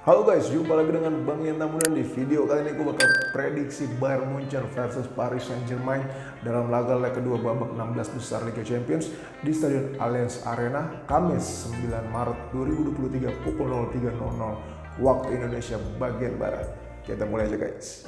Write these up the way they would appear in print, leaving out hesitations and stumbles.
Halo guys, jumpa lagi dengan Bang Yenta Mudan. Di video kali ini gue bakal prediksi Bayern Munchen versus Paris Saint-Germain dalam laga leg kedua babak 16 besar Liga Champions di Stadion Allianz Arena Kamis 9 Maret 2023 pukul 03.00 waktu Indonesia bagian Barat. Kita mulai aja guys.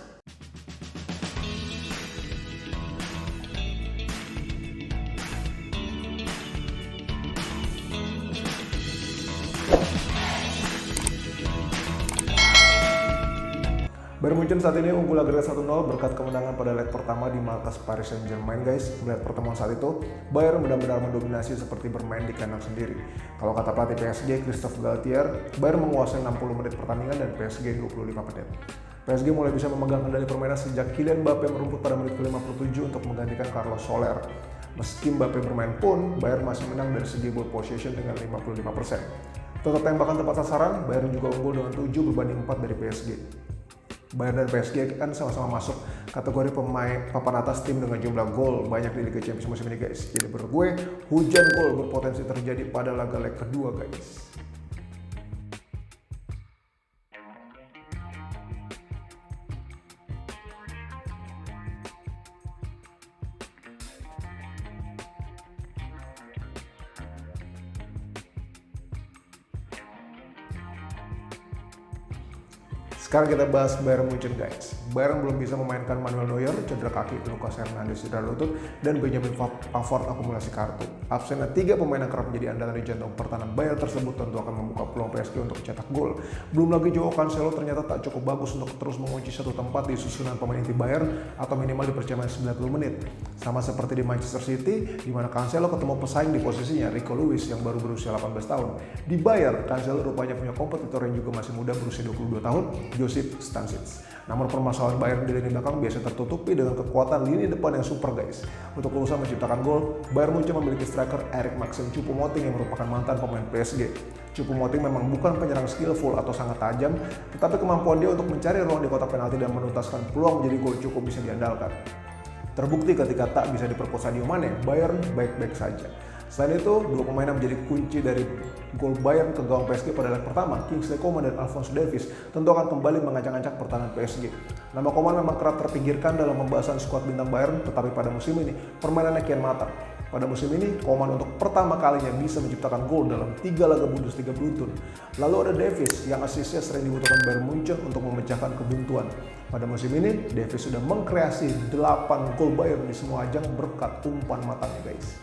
Bayern Munchen saat ini unggul agregat 1-0 berkat kemenangan pada leg pertama di markas Paris Saint-Germain guys. Melihat pertemuan saat itu, Bayern benar-benar mendominasi seperti bermain di kandang sendiri. Kalau kata pelatih PSG, Christophe Galtier, Bayern menguasai 60 menit pertandingan dan PSG 25 menit. PSG mulai bisa memegang kendali permainan sejak Kylian Mbappe merumput pada menit ke-57 untuk menggantikan Carlos Soler. Meski Mbappe bermain pun, Bayern masih menang dari segi ball possession dengan 55%. Total tembakan tepat sasaran, Bayern juga unggul dengan 7 berbanding 4 dari PSG. Bayern dan PSG kan sama-sama masuk kategori pemain papan atas tim dengan jumlah gol banyak di Liga Champions musim ini guys. Jadi menurut gue, hujan gol berpotensi terjadi pada laga leg kedua guys. Sekarang kita bahas Bayern Munchen guys. Bayern belum bisa memainkan Manuel Neuer, cedera kaki, Lucas Hernandez cedera lutut, dan Benjamin Pavard akumulasi kartu. Absennya 3 pemain yang kerap menjadi andalan di jantung pertahanan Bayern tersebut tentu akan membuka peluang PSG untuk cetak gol. Belum lagi Joao Cancelo ternyata tak cukup bagus untuk terus mengunci satu tempat di susunan pemain inti Bayern atau minimal dipercaya 90 menit. Sama seperti di Manchester City, di mana Cancelo ketemu pesaing di posisinya Rico Lewis yang baru berusia 18 tahun. Di Bayern, Cancelo rupanya punya kompetitor yang juga masih muda berusia 22 tahun, Josip Stanisic. Namun permasalahan Bayern di lini belakang biasa tertutupi dengan kekuatan lini depan yang super guys. Untuk berusaha menciptakan gol, Bayern Munchen memiliki striker Eric Maxim Choupo-Moting yang merupakan mantan pemain PSG. Choupo-Moting memang bukan penyerang skillful atau sangat tajam, tetapi kemampuan dia untuk mencari ruang di kotak penalti dan menuntaskan peluang menjadi gol cukup bisa diandalkan. Terbukti ketika tak bisa diperkuat Sadio Mane, Bayern baik-baik saja. Selain itu, dua pemain yang menjadi kunci dari gol Bayern ke gawang PSG pada leg pertama, Kingsley Coman dan Alphonso Davies, tentu akan kembali mengacak-acak pertahanan PSG. Nama Coman memang kerap terpinggirkan dalam pembahasan skuad bintang Bayern, tetapi pada musim ini, permainannya kian matang. Pada musim ini, Coman untuk pertama kalinya bisa menciptakan gol dalam 3 laga Bundesliga beruntun. Lalu ada Davies yang asisnya sering dibutuhkan Bayern Munchen untuk memecahkan kebuntuan. Pada musim ini, Davies sudah mengkreasi 8 gol Bayern di semua ajang berkat umpan matangnya guys.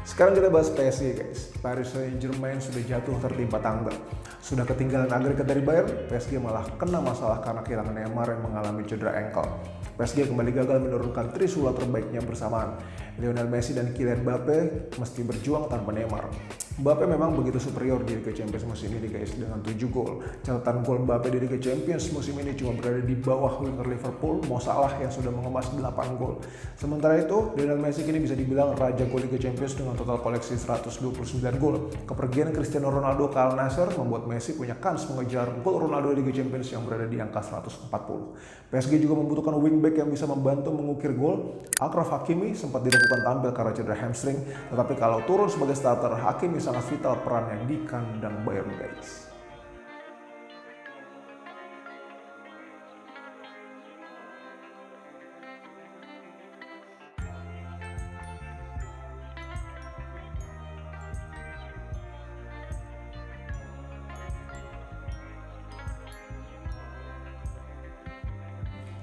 Sekarang kita bahas PSG guys. Paris Saint-Germain sudah jatuh tertimpa tangga. Sudah ketinggalan agregat dari Bayern, PSG malah kena masalah karena kehilangan Neymar yang mengalami cedera ankle. PSG kembali gagal menurunkan trisula terbaiknya bersamaan. Lionel Messi dan Kylian Mbappe mesti berjuang tanpa Neymar. Mbappe memang begitu superior di Liga Champions musim ini guys dengan 7 gol. Catatan gol Mbappe di Liga Champions musim ini cuma berada di bawah winger Liverpool, Mo Salah yang sudah mengemas 8 gol. Sementara itu, Lionel Messi kini bisa dibilang raja gol Liga Champions dengan total koleksi 129 gol. Kepergian Cristiano Ronaldo ke Al Nassr membuat Messi punya kans mengejar gol Ronaldo di Liga Champions yang berada di angka 140. PSG juga membutuhkan wingback yang bisa membantu mengukir gol. Achraf Hakimi sempat diragukan tampil karena cedera hamstring, tetapi kalau turun sebagai starter, Hakimi sangat vital perannya di kandang Bayern guys.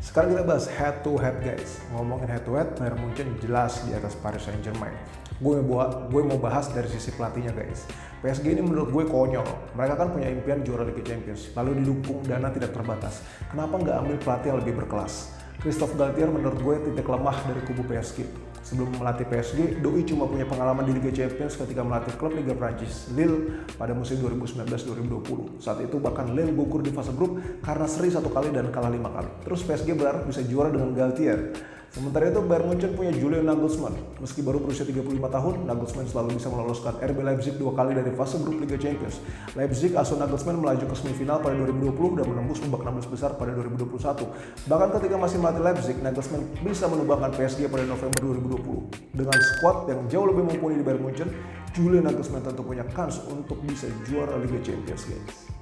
Sekarang kita bahas head to head guys. Ngomongin head to head, Bayern Munchen jelas di atas Paris Saint-Germain. Gue mau bahas dari sisi pelatihnya guys. PSG ini menurut gue konyol. Mereka kan punya impian juara Liga Champions, lalu didukung dana tidak terbatas. Kenapa nggak ambil pelatih yang lebih berkelas? Christophe Galtier menurut gue titik lemah dari kubu PSG. Sebelum melatih PSG, Doi cuma punya pengalaman di Liga Champions ketika melatih klub Liga Prancis Lille pada musim 2019-2020. Saat itu bahkan Lille gugur di fase grup karena seri 1 kali dan kalah 5 kali. Terus PSG berharap bisa juara dengan Galtier. Sementara itu Bayern Munchen punya Julian Nagelsmann. Meski baru berusia 35 tahun, Nagelsmann selalu bisa meloloskan RB Leipzig 2 kali dari fase grup Liga Champions. Leipzig asuh Nagelsmann melaju ke semifinal pada 2020 dan menembus babak 16 besar pada 2021. Bahkan ketika masih melatih Leipzig, Nagelsmann bisa menumbangkan PSG pada November 2020. Dengan skuad yang jauh lebih mumpuni di Bayern Munchen, Julian Nagelsmann tentu punya kans untuk bisa juara Liga Champions, guys.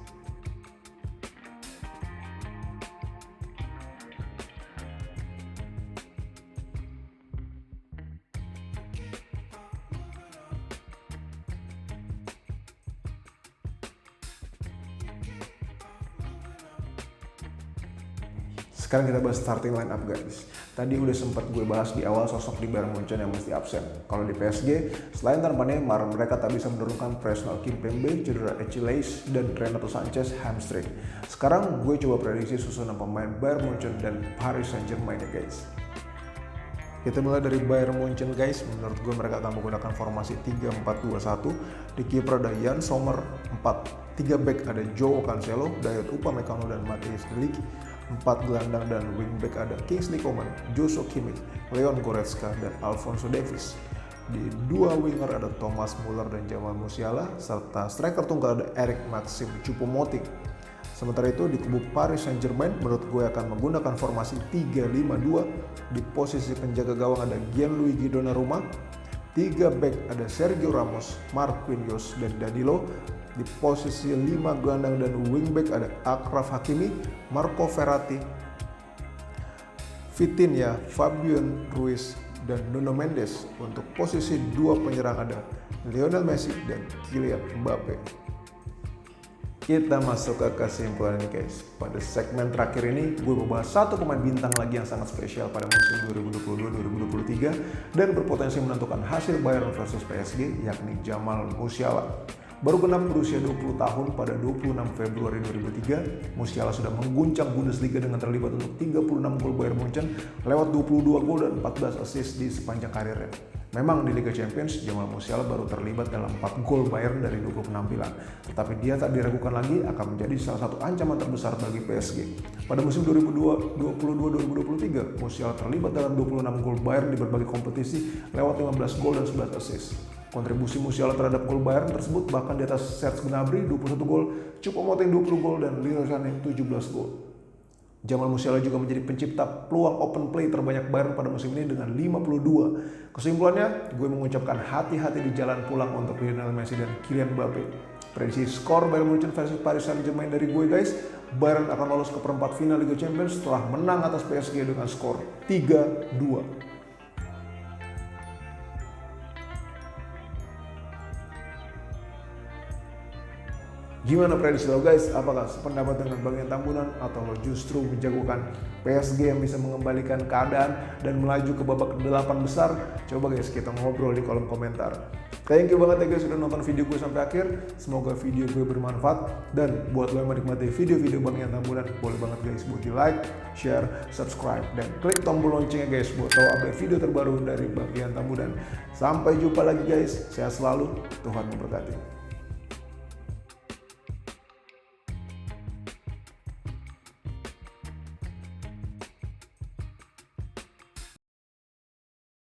Sekarang kita bahas starting line up, guys. Tadi udah sempat gue bahas di awal sosok di Bayern Munchen yang mesti absen. Kalau di PSG, selain tanpa Neymar, mereka tak bisa menurunkan Presnel Kimpembe, cedera Achilles, dan Renato Sanchez hamstring. Sekarang gue coba prediksi susunan pemain Bayern Munchen dan Paris Saint-Germain, guys. Kita mulai dari Bayern Munchen, guys. Menurut gue mereka akan menggunakan formasi 3-4-2-1. Di kiper ada Jan Sommer 4. 3 back ada Joao Cancelo, Dayot Upamecano, dan Matthijs de Ligt. 4 gelandang dan wingback ada Kingsley Coman, Joshua Kimmich, Leon Goretzka, dan Alphonso Davies. Di 2 winger ada Thomas Muller dan Jamal Musiala, serta striker tunggal ada Eric Maxim Choupo-Moting. Sementara itu di kubu Paris Saint-Germain, menurut gue akan menggunakan formasi 3-5-2. Di posisi penjaga gawang ada Gianluigi Donnarumma. 3 back ada Sergio Ramos, Marquinhos, dan Danilo. Di posisi 5 gelandang dan wingback ada Achraf Hakimi, Marco Verratti, Vitinha, Fabian Ruiz, dan Nuno Mendes. Untuk posisi 2 penyerang ada Lionel Messi dan Kylian Mbappe. Kita masuk ke kesimpulan ini, guys. Pada segmen terakhir ini, gue membahas satu pemain bintang lagi yang sangat spesial pada musim 2022-2023 dan berpotensi menentukan hasil Bayern versus PSG, yakni Jamal Musiala. Baru genap berusia 20 tahun pada 26 Februari 2003, Musiala sudah mengguncang Bundesliga dengan terlibat untuk 36 gol Bayern Munchen lewat 22 gol dan 14 assist di sepanjang karirnya. Memang di Liga Champions, Jamal Musiala baru terlibat dalam 4 gol Bayern dari 20 penampilan. Tetapi dia tak diragukan lagi akan menjadi salah satu ancaman terbesar bagi PSG. Pada musim 2022-2023, Musiala terlibat dalam 26 gol Bayern di berbagai kompetisi lewat 15 gol dan 11 assist. Kontribusi Musiala terhadap gol Bayern tersebut bahkan di atas Serge Gnabry 21 gol, Choupo-Moting 20 gol, dan Leroy Sané 17 gol. Jamal Musiala juga menjadi pencipta peluang open play terbanyak Bayern pada musim ini dengan 52. Kesimpulannya, gue mengucapkan hati-hati di jalan pulang untuk Lionel Messi dan Kylian Mbappe. Prediksi skor Bayern Munchen versus Paris Saint-Germain dari gue, guys. Bayern akan lolos ke perempat final Liga Champions setelah menang atas PSG dengan skor 3-2. Gimana prediksi lo, guys? Apakah sependapat dengan bagian tambunan atau lo justru menjagokan PSG yang bisa mengembalikan keadaan dan melaju ke babak 8 besar? Coba, guys, kita ngobrol di kolom komentar. Thank you banget ya, guys, sudah nonton video gue sampai akhir. Semoga video gue bermanfaat, dan buat lo yang menikmati video-video bagian tambunan, boleh banget, guys, buat di like, share, subscribe, dan klik tombol loncengnya, guys, buat tahu update video terbaru dari bagian tambunan. Sampai jumpa lagi, guys. Sehat selalu, Tuhan memberkati.